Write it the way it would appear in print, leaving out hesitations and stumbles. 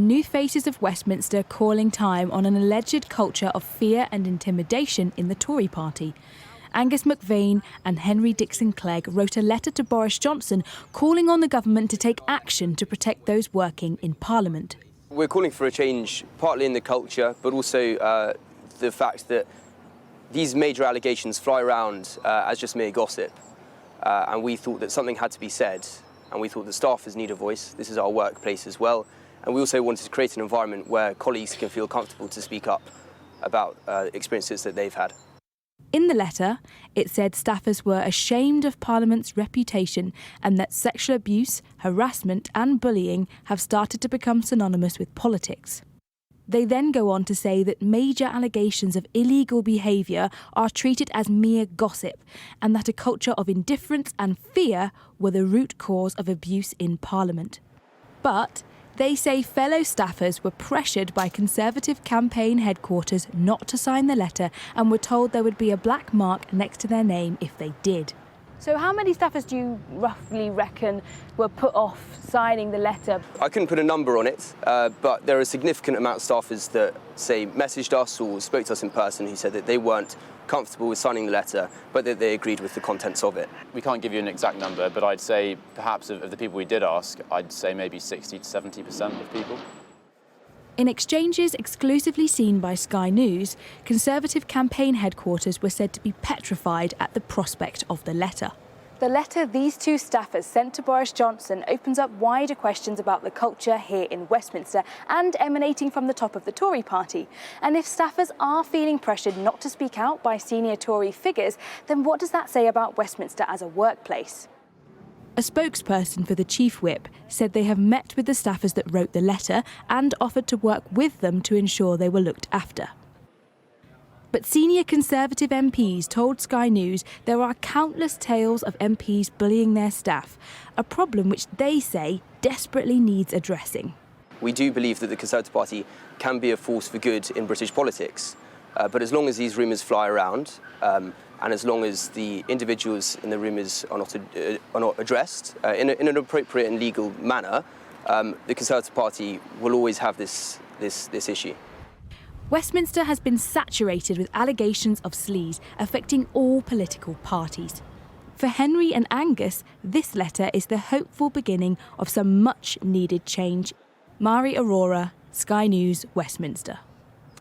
new faces of Westminster calling time on an alleged culture of fear and intimidation in the Tory party. Angus McVeigh and Henry Dixon Clegg wrote a letter to Boris Johnson calling on the government to take action to protect those working in Parliament. We're calling for a change partly in the culture, but also the fact that these major allegations fly around as just mere gossip. And we thought that something had to be said, and we thought that staffers need a voice. This is our workplace as well. And we also wanted to create an environment where colleagues can feel comfortable to speak up about experiences that they've had. In the letter, it said staffers were ashamed of Parliament's reputation and that sexual abuse, harassment and bullying have started to become synonymous with politics. They then go on to say that major allegations of illegal behaviour are treated as mere gossip and that a culture of indifference and fear were the root cause of abuse in Parliament. But they say fellow staffers were pressured by Conservative campaign headquarters not to sign the letter and were told there would be a black mark next to their name if they did. So how many staffers do you roughly reckon were put off signing the letter? I couldn't put a number on it, but there are a significant amount of staffers that, say, messaged us or spoke to us in person who said that they weren't comfortable with signing the letter, but that they agreed with the contents of it. We can't give you an exact number, but I'd say perhaps of the people we did ask, I'd say maybe 60 to 70% of people. In exchanges exclusively seen by Sky News, Conservative campaign headquarters were said to be petrified at the prospect of the letter. The letter these two staffers sent to Boris Johnson opens up wider questions about the culture here in Westminster and emanating from the top of the Tory party. And if staffers are feeling pressured not to speak out by senior Tory figures, then what does that say about Westminster as a workplace? A spokesperson for the Chief Whip said they have met with the staffers that wrote the letter and offered to work with them to ensure they were looked after. But senior Conservative MPs told Sky News there are countless tales of MPs bullying their staff, a problem which they say desperately needs addressing. We do believe that the Conservative Party can be a force for good in British politics, but as long as these rumours fly around, and as long as the individuals in the rumours are not addressed in an appropriate and legal manner, the Conservative Party will always have this issue. Westminster has been saturated with allegations of sleaze affecting all political parties. For Henry and Angus, this letter is the hopeful beginning of some much-needed change. Mari Aurora, Sky News, Westminster.